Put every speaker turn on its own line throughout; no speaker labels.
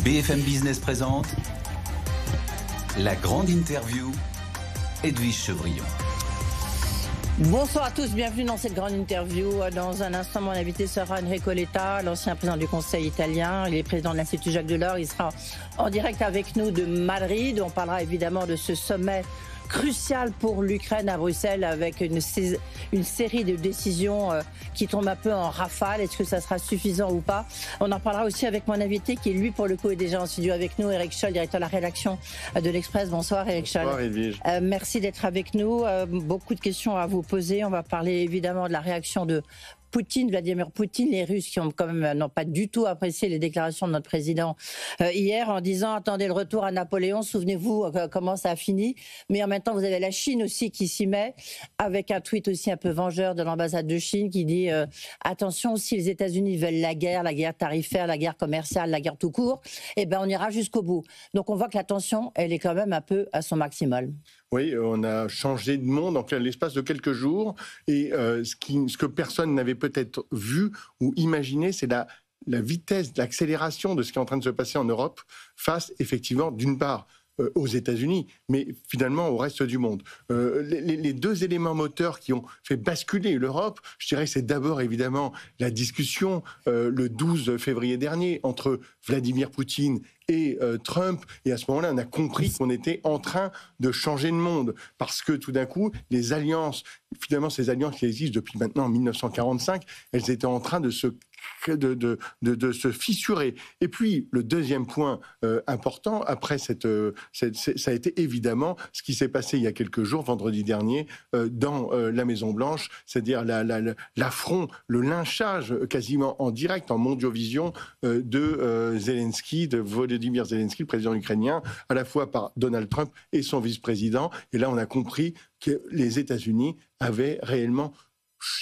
BFM Business présente la grande interview, Edwige Chevrillon.
Bonsoir à tous, bienvenue dans cette grande interview. Dans un instant, mon invité sera Enrico Letta, l'ancien président du Conseil italien. Il est président de l'Institut Jacques Delors. Il sera en direct avec nous de Madrid. On parlera évidemment de ce sommet crucial pour l'Ukraine à Bruxelles, avec une série de décisions qui tombent un peu en rafale. Est-ce que ça sera suffisant ou pas? On en parlera aussi avec mon invité qui, lui, pour le coup, est déjà en studio avec nous, Eric Scholl, directeur de la rédaction de l'Express. Bonsoir, Eric Scholl.
Bonsoir, Edwige.
Merci d'être avec nous. Beaucoup de questions à vous poser. On va parler évidemment de la réaction de Poutine, Vladimir Poutine, les Russes qui ont quand même n'ont pas du tout apprécié les déclarations de notre président hier en disant attendez le retour à Napoléon, souvenez-vous comment ça a fini. Mais en même temps, vous avez la Chine aussi qui s'y met avec un tweet aussi un peu vengeur de l'ambassade de Chine qui dit attention, si les États-Unis veulent la guerre tarifaire, la guerre commerciale, la guerre tout court, eh ben on ira jusqu'au bout. Donc on voit que la tension, elle est quand même un peu à son maximal.
Oui, on a changé de monde en l'espace de quelques jours. Et ce que personne n'avait peut-être vu ou imaginé, c'est la vitesse, l'accélération de ce qui est en train de se passer en Europe face, effectivement, d'une part, aux États-Unis, mais finalement au reste du monde. Les deux éléments moteurs qui ont fait basculer l'Europe, je dirais, c'est d'abord évidemment la discussion le 12 février dernier entre Vladimir Poutine et Trump. Et à ce moment-là, on a compris qu'on était en train de changer de monde. Parce que tout d'un coup, les alliances, finalement ces alliances qui existent depuis maintenant 1945, elles étaient en train de se fissurer. Et puis, le deuxième point important, après ça a été évidemment ce qui s'est passé il y a quelques jours, vendredi dernier, dans la Maison-Blanche, c'est-à-dire l'affront, le lynchage quasiment en direct, en mondiovision, de Zelensky, de Volodymyr Zelensky, le président ukrainien, à la fois par Donald Trump et son vice-président. Et là, on a compris que les États-Unis avaient réellement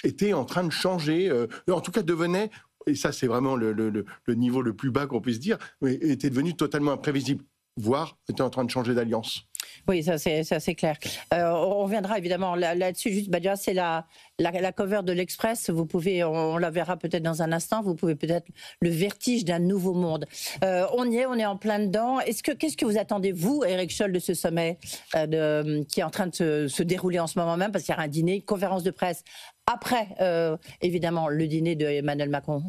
été en train de changer, en tout cas devenaient, et ça c'est vraiment le niveau le plus bas qu'on puisse dire, mais était devenu totalement imprévisible, voire était en train de changer d'alliance.
Oui, ça c'est clair. On reviendra évidemment là-dessus. Juste, déjà, c'est la cover de l'Express. Vous pouvez, on la verra peut-être dans un instant. Vous pouvez peut-être le vertige d'un nouveau monde. On y est, on est en plein dedans. Qu'est-ce que vous attendez, vous, Eric Scholl, de ce sommet qui est en train de se dérouler en ce moment même, parce qu'il y a un dîner, une conférence de presse après, évidemment, le dîner de Emmanuel Macron?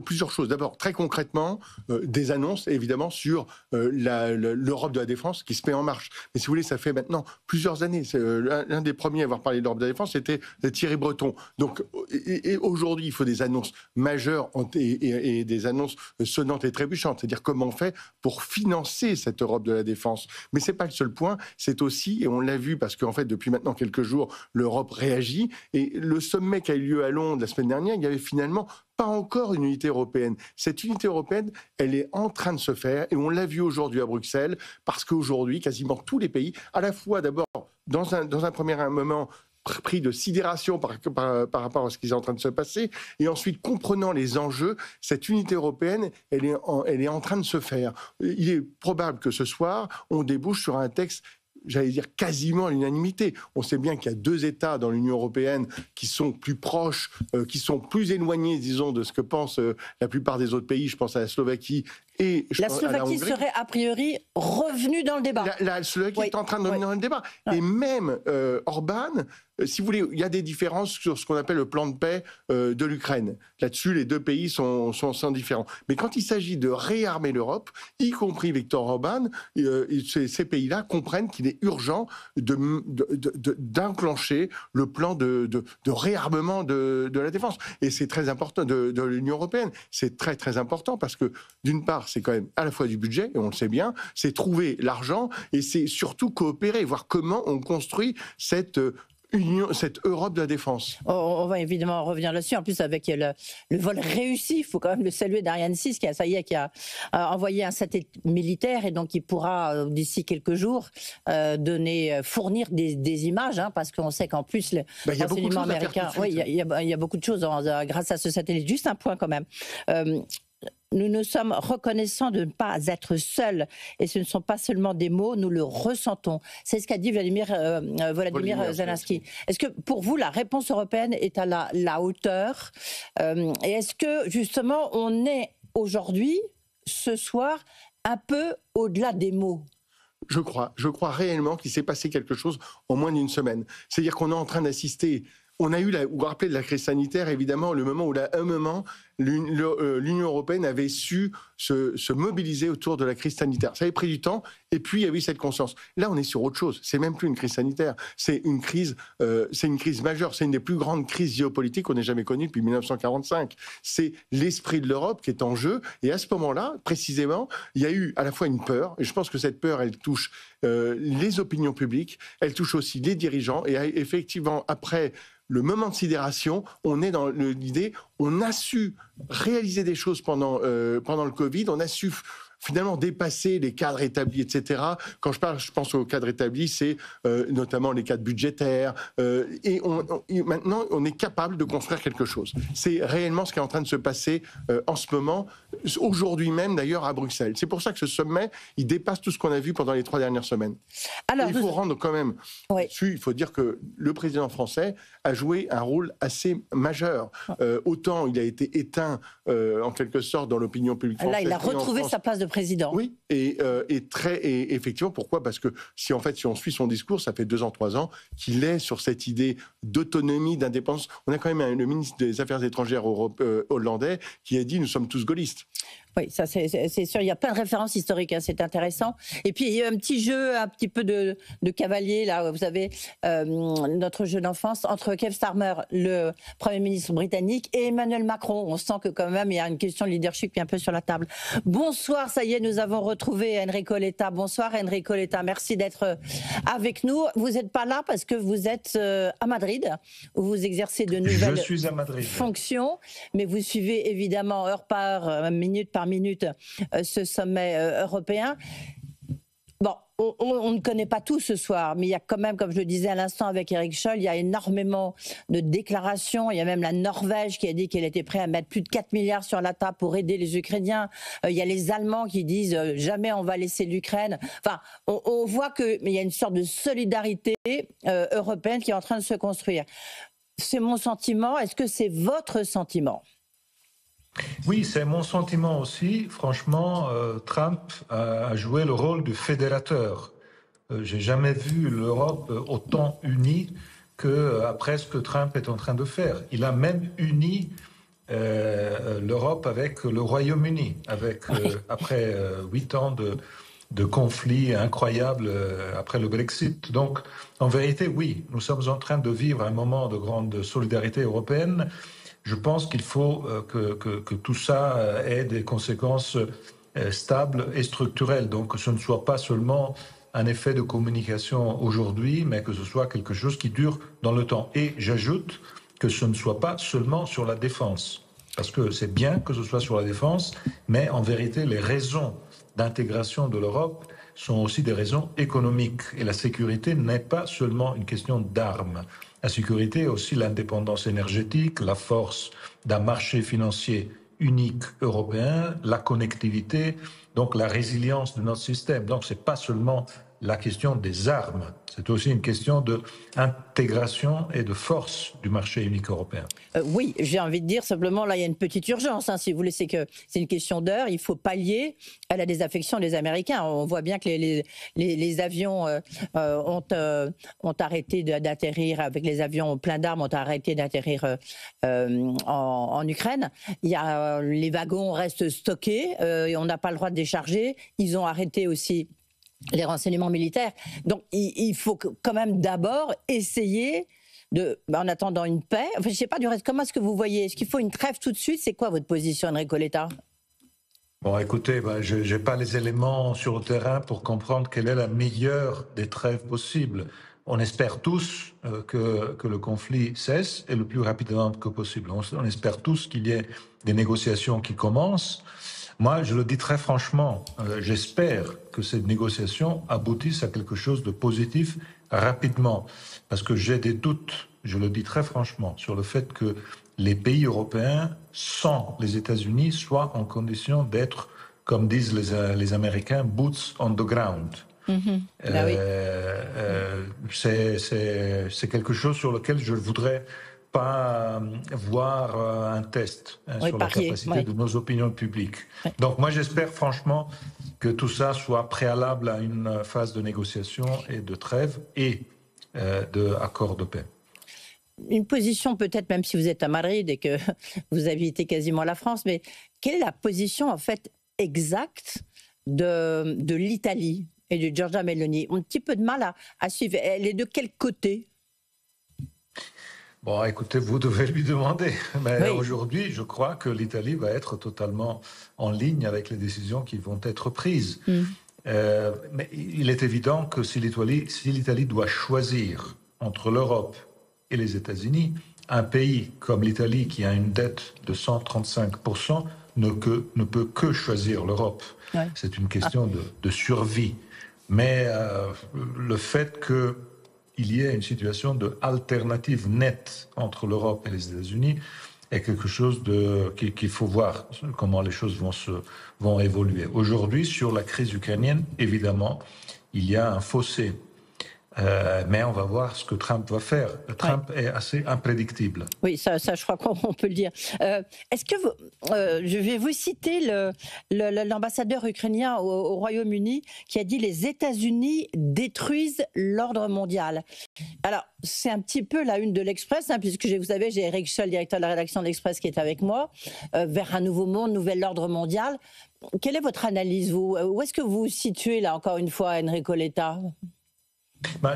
Plusieurs choses. D'abord, très concrètement, des annonces, évidemment, sur l'Europe de la défense qui se met en marche. Mais si vous voulez, ça fait maintenant plusieurs années. L'un des premiers à avoir parlé de l'Europe de la défense, c'était Thierry Breton. Donc, et aujourd'hui, il faut des annonces majeures et des annonces sonnantes et trébuchantes. C'est-à-dire comment on fait pour financer cette Europe de la défense. Mais c'est pas le seul point. C'est aussi, et on l'a vu parce qu'en fait, depuis maintenant quelques jours, l'Europe réagit. Et le sommet qui a eu lieu à Londres la semaine dernière, il y avait finalement pas encore une unité européenne. Cette unité européenne, elle est en train de se faire et on l'a vu aujourd'hui à Bruxelles parce qu'aujourd'hui, quasiment tous les pays, à la fois d'abord dans un premier moment pris de sidération par rapport à ce qui est en train de se passer, et ensuite comprenant les enjeux, cette unité européenne, elle est en train de se faire. Il est probable que ce soir, on débouche sur un texte, j'allais dire quasiment à l'unanimité. On sait bien qu'il y a deux États dans l'Union européenne qui sont plus proches, qui sont plus éloignés, disons, de ce que pensent la plupart des autres pays. Je pense à la Slovaquie et
la Slovaquie serait a priori revenue dans le débat.
La Slovaquie est en train de revenir dans le débat. Et même Orban, si vous voulez, il y a des différences sur ce qu'on appelle le plan de paix de l'Ukraine. Là-dessus, les deux pays sont différents. Mais quand il s'agit de réarmer l'Europe, y compris Viktor Orban, ces pays-là comprennent qu'il est urgent d'enclencher le plan de réarmement de la défense. Et c'est très important de l'Union européenne. C'est très, très important parce que, d'une part, c'est quand même à la fois du budget, et on le sait bien, c'est trouver l'argent, et c'est surtout coopérer, voir comment on construit cette Europe de la défense.
On va évidemment revenir là-dessus. En plus, avec le vol réussi, il faut quand même le saluer, d'Ariane 6, qui a envoyé un satellite militaire, et donc il pourra, d'ici quelques jours, fournir des images, parce qu'on sait qu'en plus, le renseignement américain... Oui, il y a beaucoup de choses grâce à ce satellite. Juste un point quand même. Nous nous sommes reconnaissants de ne pas être seuls, et ce ne sont pas seulement des mots, nous le ressentons. C'est ce qu'a dit Volodymyr Zelensky. Est-ce que pour vous, la réponse européenne est à la hauteur et est-ce que justement on est aujourd'hui, ce soir, un peu au-delà des mots.
Je crois réellement qu'il s'est passé quelque chose en moins d'une semaine. C'est-à-dire qu'on est en train d'assister. On a eu, vous vous rappelez de la crise sanitaire, évidemment, le moment où, l'Union européenne avait su se mobiliser autour de la crise sanitaire. Ça avait pris du temps, et puis il y a eu cette conscience. Là, on est sur autre chose. C'est même plus une crise sanitaire. C'est une crise majeure. C'est une des plus grandes crises géopolitiques qu'on ait jamais connues depuis 1945. C'est l'esprit de l'Europe qui est en jeu. Et à ce moment-là, précisément, il y a eu à la fois une peur, et je pense que cette peur, elle touche les opinions publiques, elle touche aussi les dirigeants, et effectivement, après le moment de sidération, on est dans l'idée, on a su réaliser des choses pendant le Covid, on a su finalement dépasser les cadres établis, etc. Quand je pense aux cadres établis, c'est notamment les cadres budgétaires. Et maintenant, on est capable de construire quelque chose. C'est réellement ce qui est en train de se passer en ce moment, aujourd'hui même d'ailleurs à Bruxelles. C'est pour ça que ce sommet, il dépasse tout ce qu'on a vu pendant les 3 dernières semaines. Alors, il faut rendre quand même dessus, il faut dire que le président français a joué un rôle assez majeur. Autant il a été éteint en quelque sorte dans l'opinion publique française.
Là, il a retrouvé sa place de président.
Oui, et effectivement, pourquoi ? Parce que si on suit son discours, ça fait 2 ans, 3 ans qu'il est sur cette idée d'autonomie, d'indépendance. On a quand même le ministre des Affaires étrangères hollandais qui a dit « nous sommes tous gaullistes ».
Oui, ça c'est sûr. Il y a plein de références historiques, hein, c'est intéressant. Et puis il y a un petit jeu, un petit peu de cavalier là. Vous avez notre jeu d'enfance entre Keir Starmer, le Premier ministre britannique, et Emmanuel Macron. On sent que quand même il y a une question de leadership qui est un peu sur la table. Bonsoir, ça y est, nous avons retrouvé Enrico Letta. Bonsoir Enrico Letta, merci d'être avec nous. Vous n'êtes pas là parce que vous êtes à Madrid, où vous exercez de nouvelles fonctions, mais vous suivez évidemment heure par minute par minute ce sommet européen. Bon, on ne connaît pas tout ce soir, mais il y a quand même, comme je le disais à l'instant avec Eric Scholl, il y a énormément de déclarations. Il y a même la Norvège qui a dit qu'elle était prête à mettre plus de 4 milliards sur la table pour aider les Ukrainiens. Il y a les Allemands qui disent jamais on va laisser l'Ukraine. Enfin, on voit qu'il y a une sorte de solidarité européenne qui est en train de se construire. C'est mon sentiment. Est-ce que c'est votre sentiment ?
Oui, c'est mon sentiment aussi. Franchement, Trump a joué le rôle du fédérateur. J'ai jamais vu l'Europe autant unie qu'après ce que Trump est en train de faire. Il a même uni l'Europe avec le Royaume-Uni, après 8 ans de conflits incroyables après le Brexit. Donc, en vérité, oui, nous sommes en train de vivre un moment de grande solidarité européenne. Je pense qu'il faut que tout ça ait des conséquences stables et structurelles. Donc, que ce ne soit pas seulement un effet de communication aujourd'hui, mais que ce soit quelque chose qui dure dans le temps. Et j'ajoute que ce ne soit pas seulement sur la défense. Parce que c'est bien que ce soit sur la défense, mais en vérité, les raisons d'intégration de l'Europe sont aussi des raisons économiques. Et la sécurité n'est pas seulement une question d'armes. La sécurité est aussi l'indépendance énergétique, la force d'un marché financier unique européen, la connectivité, donc la résilience de notre système. Donc ce n'est pas seulement la question des armes, c'est aussi une question d'intégration et de force du marché unique européen.
Oui, j'ai envie de dire simplement, là il y a une petite urgence, hein, si vous voulez, c'est que c'est une question d'heure, il faut pallier à la désaffection des Américains. On voit bien que les avions ont arrêté d'atterrir, avec les avions pleins d'armes, ont arrêté d'atterrir en Ukraine. Il y a, les wagons restent stockés, et on n'a pas le droit de décharger. Ils ont arrêté aussi les renseignements militaires. Donc il faut quand même d'abord essayer en attendant une paix. Enfin, je ne sais pas du reste, comment est-ce que vous voyez ? Est-ce qu'il faut une trêve tout de suite ? C'est quoi votre position, Enrico Letta ?
Bon, écoutez, je n'ai pas les éléments sur le terrain pour comprendre quelle est la meilleure des trêves possibles. On espère tous que le conflit cesse et le plus rapidement que possible. On espère tous qu'il y ait des négociations qui commencent. Moi, je le dis très franchement, j'espère que cette négociation aboutisse à quelque chose de positif rapidement. Parce que j'ai des doutes, je le dis très franchement, sur le fait que les pays européens, sans les États-Unis, soient en condition d'être, comme disent les Américains, boots on the ground. C'est quelque chose sur lequel je ne voudrais pas voir un test sur la capacité de nos opinions publiques. Donc moi j'espère franchement que tout ça soit préalable à une phase de négociation et de trêve et d'accord de paix.
Une position peut-être, même si vous êtes à Madrid et que vous habitez quasiment la France, mais quelle est la position en fait exacte de l'Italie et de Giorgia Meloni? On a un petit peu de mal à suivre. Elle est de quel côté?
Bon, écoutez, vous devez lui demander. Mais
Oui.
aujourd'hui, je crois que l'Italie va être totalement en ligne avec les décisions qui vont être prises. Mais il est évident que si l'Italie doit choisir entre l'Europe et les États-Unis, un pays comme l'Italie, qui a une dette de 135%, ne peut que choisir l'Europe.
Ouais.
C'est une question de survie. Mais le fait qu'il y ait une situation d'alternative nette entre l'Europe et les États-Unis est quelque chose qu'il faut voir comment les choses vont évoluer. Aujourd'hui, sur la crise ukrainienne, évidemment, il y a un fossé. Mais on va voir ce que Trump va faire. Trump est assez imprédictible.
Oui, ça je crois qu'on peut le dire. Est-ce que je vais vous citer l'ambassadeur ukrainien au Royaume-Uni qui a dit « Les États-Unis détruisent l'ordre mondial ». Alors, c'est un petit peu la une de l'Express, hein, puisque vous savez, j'ai Eric Scholl, directeur de la rédaction de l'Express, qui est avec moi, vers un nouveau monde, nouvel ordre mondial. Quelle est votre analyse, vous? Où est-ce que vous vous situez, là, encore une fois, Enrico Letta?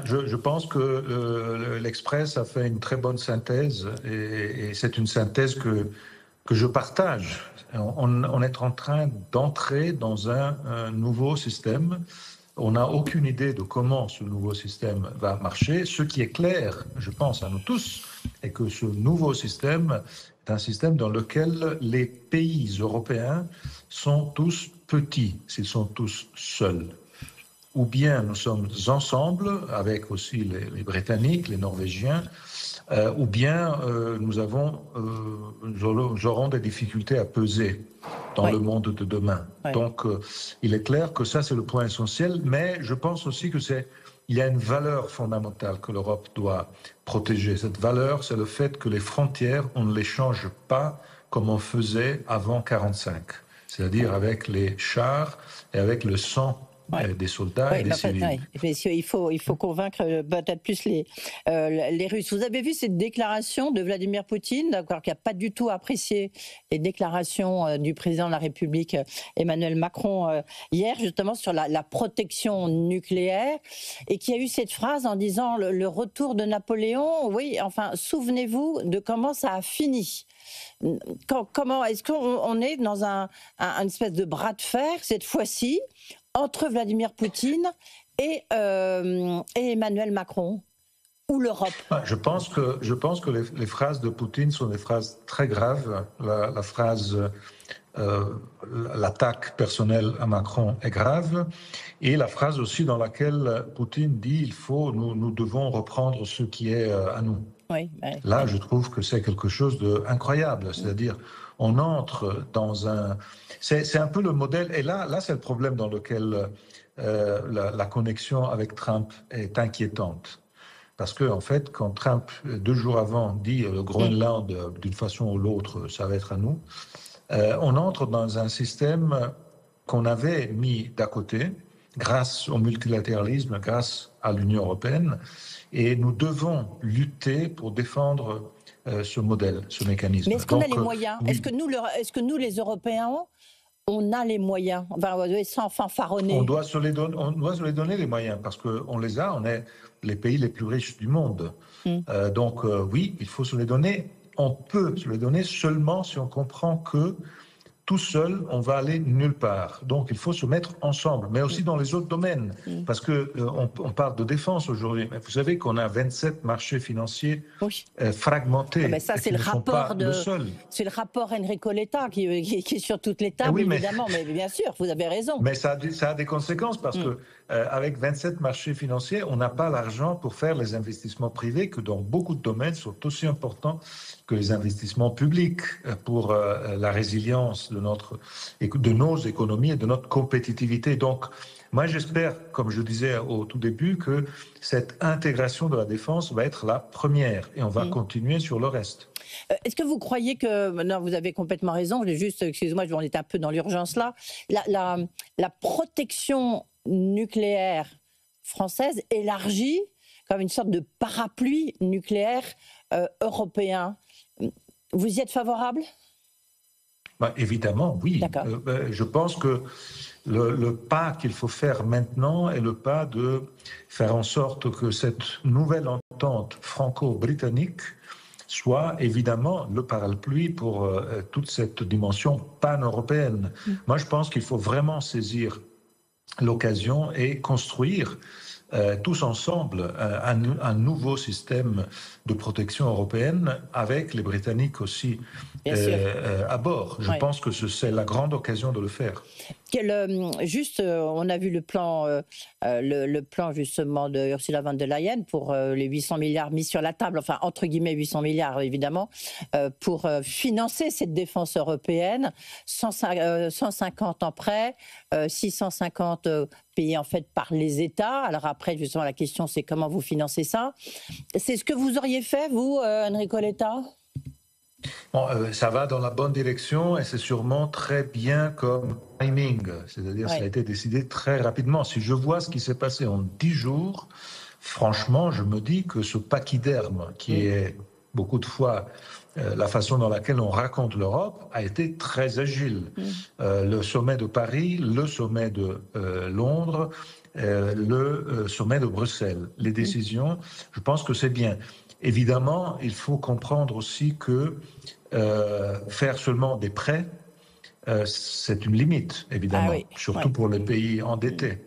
Je pense que l'Express a fait une très bonne synthèse et c'est une synthèse que je partage. On est en train d'entrer dans un nouveau système. On n'a aucune idée de comment ce nouveau système va marcher. Ce qui est clair, je pense à nous tous, est que ce nouveau système est un système dans lequel les pays européens sont tous petits, s'ils sont tous seuls. Ou bien nous sommes ensemble, avec aussi les Britanniques, les Norvégiens, ou bien nous aurons des difficultés à peser dans le monde de demain. Donc, il est clair que ça, c'est le point essentiel, mais je pense aussi il y a une valeur fondamentale que l'Europe doit protéger. Cette valeur, c'est le fait que les frontières, on ne les change pas comme on faisait avant 1945, c'est-à-dire avec les chars et avec le sang des soldats et des civils.
Il faut convaincre peut-être plus les Russes. Vous avez vu cette déclaration de Vladimir Poutine, d'accord, qui n'a pas du tout apprécié les déclarations du président de la République Emmanuel Macron hier, justement sur la protection nucléaire, et qui a eu cette phrase en disant le retour de Napoléon, oui, enfin, souvenez-vous de comment ça a fini. Comment est-ce qu'on est dans une espèce de bras de fer cette fois-ci entre Vladimir Poutine et Emmanuel Macron ou l'Europe?
Je pense que les phrases de Poutine sont des phrases très graves. La phrase l'attaque personnelle à Macron est grave, et la phrase aussi dans laquelle Poutine dit nous devons reprendre ce qui est à nous. Là, je trouve que c'est quelque chose d'incroyable. C'est-à-dire, on entre dans un... C'est un peu le modèle... Et là c'est le problème dans lequel la connexion avec Trump est inquiétante. Parce que, en fait, quand Trump, 2 jours avant, dit le Groenland, d'une façon ou l'autre, ça va être à nous, on entre dans un système qu'on avait mis d'à côté, grâce au multilatéralisme, grâce à l'Union européenne, et nous devons lutter pour défendre ce modèle, ce mécanisme.
Mais est-ce qu'on a les moyens? Oui. Est-ce que nous, les Européens, on a les moyens, sans fanfaronner?
On doit se les donner les moyens, parce qu'on les a, on est les pays les plus riches du monde. Donc oui, il faut se les donner. On peut se les donner seulement si on comprend que tout seul, on va aller nulle part. Donc, il faut se mettre ensemble, mais aussi dans les autres domaines. Parce qu'on parle de défense aujourd'hui, mais vous savez qu'on a 27 marchés financiers fragmentés.
Mais ça, c'est le rapport Enrico Letta qui est sur toutes les tables, évidemment. Mais bien sûr, vous avez raison.
Mais ça a des conséquences, parce que avec 27 marchés financiers, on n'a pas l'argent pour faire les investissements privés, que dans beaucoup de domaines sont aussi importants que les investissements publics pour la résilience de nos économies et de notre compétitivité. Donc, moi, j'espère, comme je disais au tout début, que cette intégration de la défense va être la première et on va continuer sur le reste.
Est-ce que vous croyez que, non, vous avez complètement raison, excusez-moi, on est un peu dans l'urgence là, la protection nucléaire française élargie comme une sorte de parapluie nucléaire européen, vous y êtes favorable ?
Évidemment, oui. Je pense que le pas qu'il faut faire maintenant est le pas de faire en sorte que cette nouvelle entente franco-britannique soit évidemment le parapluie pour toute cette dimension pan-européenne. Moi, je pense qu'il faut vraiment saisir l'occasion et construire tous ensemble un nouveau système de protection européenne avec les Britanniques aussi à bord. Je pense que c'est la grande occasion de le faire.
On a vu le plan justement de Ursula von der Leyen pour les 800 milliards mis sur la table, enfin entre guillemets 800 milliards évidemment, pour financer cette défense européenne, 150 en prêt, 650 payés en fait par les États. Alors après justement la question c'est comment vous financez ça. C'est ce que vous auriez fait vous, Enrico Letta ?
Bon, ça va dans la bonne direction et c'est sûrement très bien comme timing, c'est-à-dire ça a été décidé très rapidement. Si je vois ce qui s'est passé en 10 jours, franchement, je me dis que ce pachyderme, qui est beaucoup de fois la façon dans laquelle on raconte l'Europe, a été très agile. Le sommet de Paris, le sommet de Londres, le sommet de Bruxelles, les décisions, je pense que c'est bien. Évidemment, il faut comprendre aussi que faire seulement des prêts, c'est une limite, évidemment, surtout pour les pays endettés.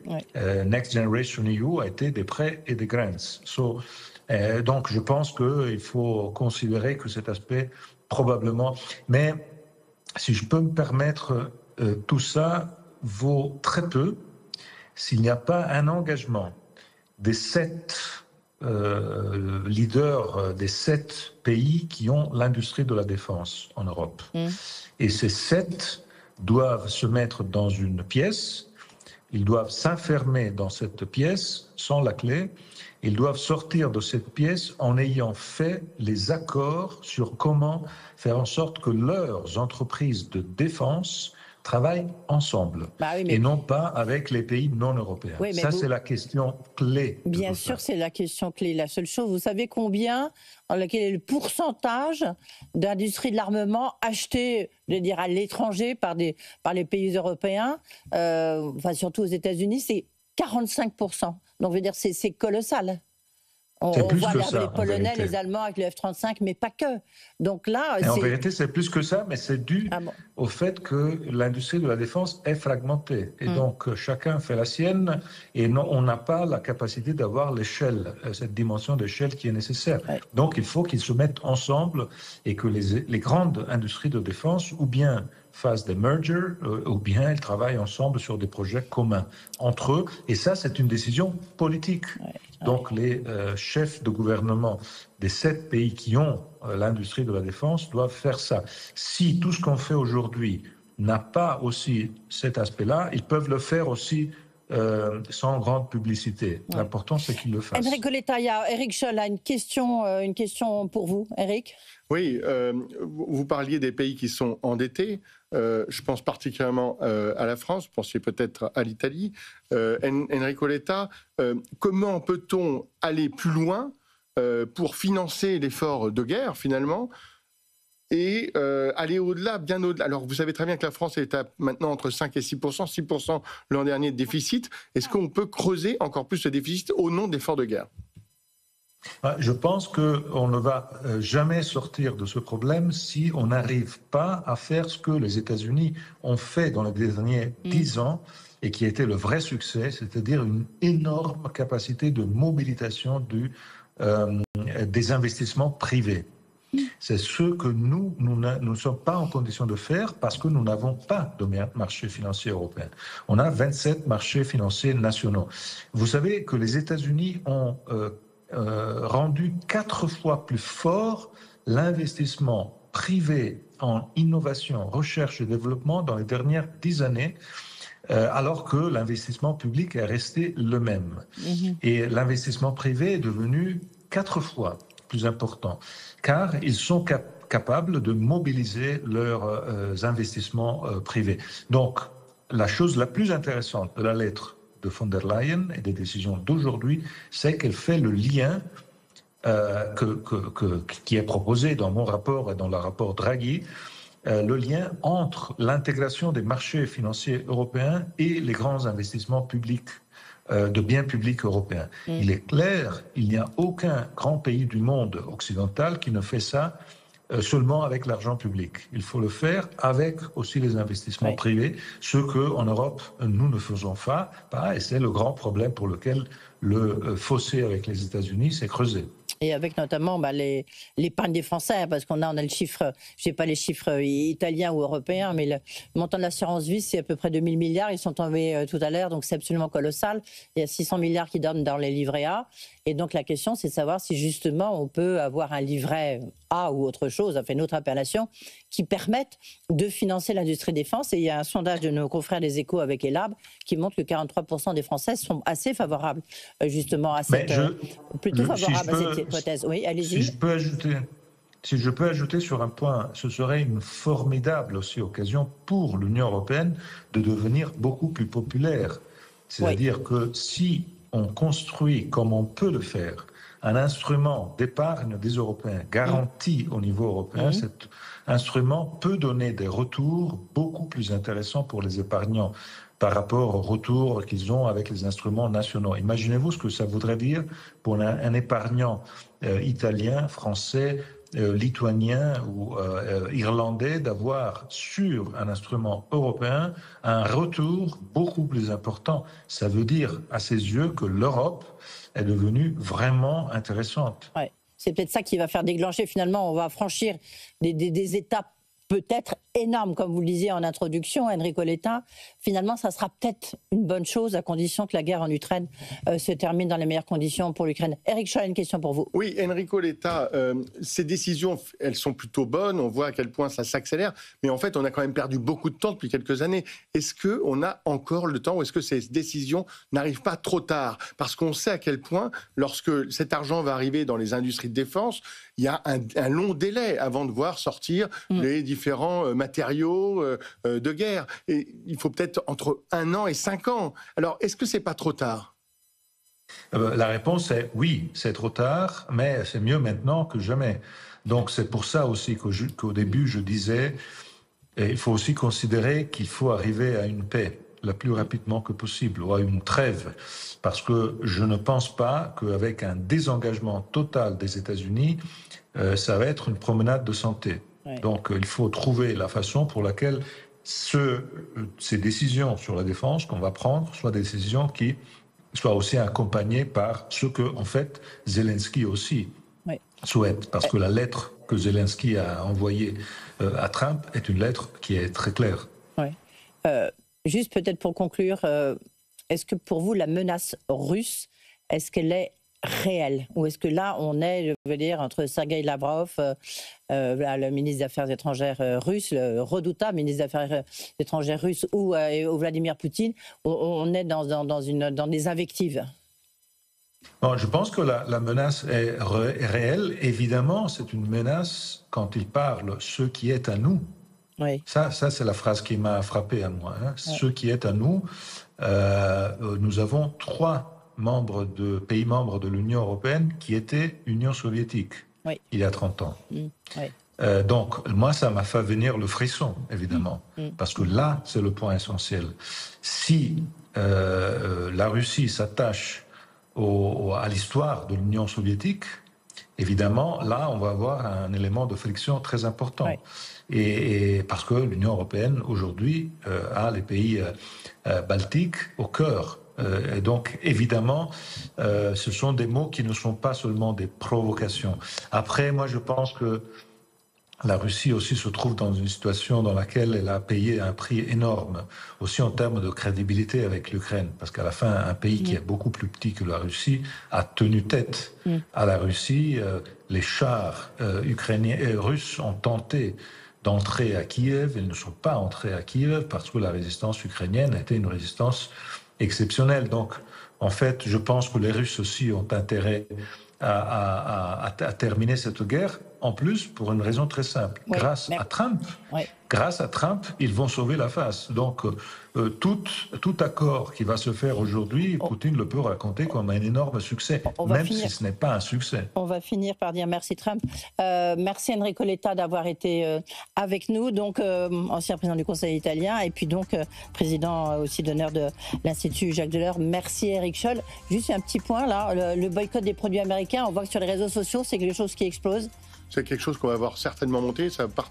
Next Generation EU a été des prêts et des grants. Donc, je pense qu'il faut considérer que cet aspect, probablement... Mais, si je peux me permettre, tout ça vaut très peu s'il n'y a pas un engagement des 7... leader des 7 pays qui ont l'industrie de la défense en Europe. Et ces 7 doivent se mettre dans une pièce, ils doivent s'enfermer dans cette pièce sans la clé, ils doivent sortir de cette pièce en ayant fait les accords sur comment faire en sorte que leurs entreprises de défense travaillent ensemble et non pas avec les pays non européens. Ça, c'est la question clé.
Bien sûr, c'est la question clé. La seule chose, vous savez quel est le pourcentage d'industrie de l'armement achetée, je veux dire, à l'étranger par les pays européens, surtout aux États-Unis, c'est 45%. Donc, je veux dire, c'est colossal. On voit les Polonais, les Allemands avec le F-35, mais pas que. Donc là,
en vérité, c'est plus que ça, mais c'est dû au fait que l'industrie de la défense est fragmentée. Et donc, chacun fait la sienne, et on n'a pas la capacité d'avoir l'échelle, cette dimension d'échelle qui est nécessaire. Donc, il faut qu'ils se mettent ensemble et que les grandes industries de défense, ou bien fassent des mergers, ou bien elles travaillent ensemble sur des projets communs entre eux. Et ça, c'est une décision politique. Donc les chefs de gouvernement des 7 pays qui ont l'industrie de la défense doivent faire ça. Si tout ce qu'on fait aujourd'hui n'a pas aussi cet aspect-là, ils peuvent le faire aussi sans grande publicité. L'important, c'est qu'ils le fassent.
Enrico Letta, Eric Scholl a une question pour vous. Eric ?
Oui, vous parliez des pays qui sont endettés. Je pense particulièrement à la France, vous pensiez peut-être à l'Italie. Enrico Letta, comment peut-on aller plus loin pour financer l'effort de guerre, finalement, et aller au-delà, bien au-delà. Alors, vous savez très bien que la France est maintenant entre 5 et 6%, 6% l'an dernier de déficit. Est-ce qu'on peut creuser encore plus ce déficit au nom d'efforts de guerre ?
Je pense qu'on ne va jamais sortir de ce problème si on n'arrive pas à faire ce que les États-Unis ont fait dans les derniers 10 ans et qui a été le vrai succès, c'est-à-dire une énorme capacité de mobilisation des investissements privés. C'est ce que nous ne sommes pas en condition de faire parce que nous n'avons pas de marché financier européen. On a 27 marchés financiers nationaux. Vous savez que les États-Unis ont rendu 4 fois plus fort l'investissement privé en innovation, recherche et développement dans les dernières 10 années, alors que l'investissement public est resté le même. Et l'investissement privé est devenu 4 fois plus important, car ils sont capables de mobiliser leurs investissements privés. Donc, la chose la plus intéressante de la lettre de von der Leyen et des décisions d'aujourd'hui, c'est qu'elle fait le lien qui est proposé dans mon rapport et dans le rapport Draghi, le lien entre l'intégration des marchés financiers européens et les grands investissements publics, de biens publics européens. Il est clair, il n'y a aucun grand pays du monde occidental qui ne fait ça seulement avec l'argent public. Il faut le faire avec aussi les investissements privés, ce qu'en Europe, nous ne faisons pas, et c'est le grand problème pour lequel le fossé avec les États-Unis s'est creusé.
Et avec notamment l'épargne des Français, parce qu'on a le chiffre, je n'ai pas les chiffres italiens ou européens, mais le montant de l'assurance vie, c'est à peu près 2000 milliards. Ils sont tombés tout à l'heure, donc c'est absolument colossal. Il y a 600 milliards qui donnent dans les livrets A. Et donc la question, c'est de savoir si justement on peut avoir un livret A ou autre chose, enfin une autre appellation, qui permette de financer l'industrie défense. Et il y a un sondage de nos confrères des Échos avec Elab qui montre que 43% des Français sont assez favorables justement à cette... plutôt favorables à cette hypothèse. Oui, allez-y.
Si je peux ajouter sur un point, ce serait une formidable aussi occasion pour l'Union européenne de devenir beaucoup plus populaire. C'est-à-dire que si on construit, comme on peut le faire, un instrument d'épargne des Européens garanti au niveau européen, cet instrument peut donner des retours beaucoup plus intéressants pour les épargnants par rapport aux retours qu'ils ont avec les instruments nationaux. Imaginez-vous ce que ça voudrait dire pour un épargnant italien, français, lituanien ou irlandais d'avoir sur un instrument européen un retour beaucoup plus important. Ça veut dire à ses yeux que l'Europe est devenue vraiment intéressante.
Ouais. C'est peut-être ça qui va faire déclencher finalement, on va franchir des étapes peut-être énorme, comme vous le disiez en introduction, Enrico Letta. Finalement, ça sera peut-être une bonne chose à condition que la guerre en Ukraine se termine dans les meilleures conditions pour l'Ukraine. Eric Scholl, une question pour vous.
Oui, Enrico Letta, ces décisions, elles sont plutôt bonnes. On voit à quel point ça s'accélère. Mais en fait, on a quand même perdu beaucoup de temps depuis quelques années. Est-ce qu'on a encore le temps ou est-ce que ces décisions n'arrivent pas trop tard? Parce qu'on sait à quel point, lorsque cet argent va arriver dans les industries de défense, il y a un long délai avant de voir sortir les différents matériaux de guerre. Et il faut peut-être entre 1 an et 5 ans. Alors, est-ce que c'est pas trop tard?
La réponse est oui, c'est trop tard, mais c'est mieux maintenant que jamais. Donc c'est pour ça aussi qu'au début je disais, il faut aussi considérer qu'il faut arriver à une paix le plus rapidement que possible, ou à une trêve, parce que je ne pense pas qu'avec un désengagement total des États-Unis, ça va être une promenade de santé. Ouais. Donc il faut trouver la façon pour laquelle ces décisions sur la défense qu'on va prendre soient des décisions qui soient aussi accompagnées par ce que, en fait, Zelensky aussi souhaite. Parce que la lettre que Zelensky a envoyée à Trump est une lettre qui est très claire.
Ouais. Juste peut-être pour conclure, est-ce que pour vous la menace russe, est-ce qu'elle est réelle? Ou est-ce que là on est, je veux dire, entre Sergueï Lavrov, le ministre des Affaires étrangères russe, le redoutable ministre des Affaires étrangères russe, ou Vladimir Poutine, on est dans des invectives?
Bon, je pense que la menace est réelle. Évidemment, c'est une menace quand il parle « ce qui est à nous ». Oui. Ça c'est la phrase qui m'a frappé à moi. Hein. Ouais. Ce qui est à nous, nous avons 3 pays membres de l'Union européenne qui étaient Union soviétique il y a 30 ans. Oui. Donc, moi, ça m'a fait venir le frisson, évidemment, parce que là, c'est le point essentiel. Si la Russie s'attache à l'histoire de l'Union soviétique, évidemment, là, on va avoir un élément de friction très important. Oui. Et parce que l'Union européenne, aujourd'hui, a les pays baltiques au cœur. Et donc, évidemment, ce sont des mots qui ne sont pas seulement des provocations. Après, moi, je pense que la Russie aussi se trouve dans une situation dans laquelle elle a payé un prix énorme, aussi en termes de crédibilité avec l'Ukraine. Parce qu'à la fin, un pays qui est beaucoup plus petit que la Russie a tenu tête à la Russie. Les chars ukrainiens et russes ont tenté d'entrer à Kiev. Ils ne sont pas entrés à Kiev parce que la résistance ukrainienne était une résistance exceptionnelle. Donc, en fait, je pense que les Russes aussi ont intérêt à terminer cette guerre, en plus, pour une raison très simple.
Oui,
Grâce à Trump, ils vont sauver la face. Donc, tout accord qui va se faire aujourd'hui, Poutine le peut raconter comme un énorme succès, même si ce n'est pas un succès.
On va finir par dire merci Trump. Merci Enrico Letta d'avoir été avec nous, donc ancien président du Conseil italien et puis donc président aussi d'honneur de l'Institut Jacques Delors. Merci Eric Scholl. Juste un petit point là, le boycott des produits américains, on voit que sur les réseaux sociaux, c'est quelque chose qui explose.
C'est quelque chose qu'on va voir certainement monter, ça part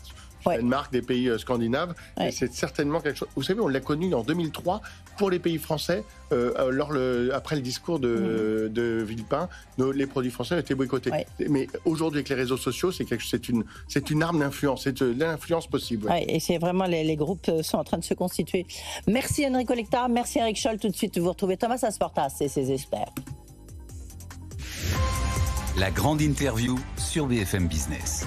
une marque des pays scandinaves, et c'est certainement quelque chose. Vous savez, on l'a connu en 2003 pour les pays français, après le discours de Villepin, les produits français ont été boycottés. Mais aujourd'hui, avec les réseaux sociaux, c'est une arme d'influence, c'est de l'influence possible.
Et c'est vraiment, les groupes sont en train de se constituer. Merci Enrico Letta, merci Eric Scholl. Tout de suite, vous retrouvez Thomas Asportas et ses experts.
La grande interview sur BFM Business.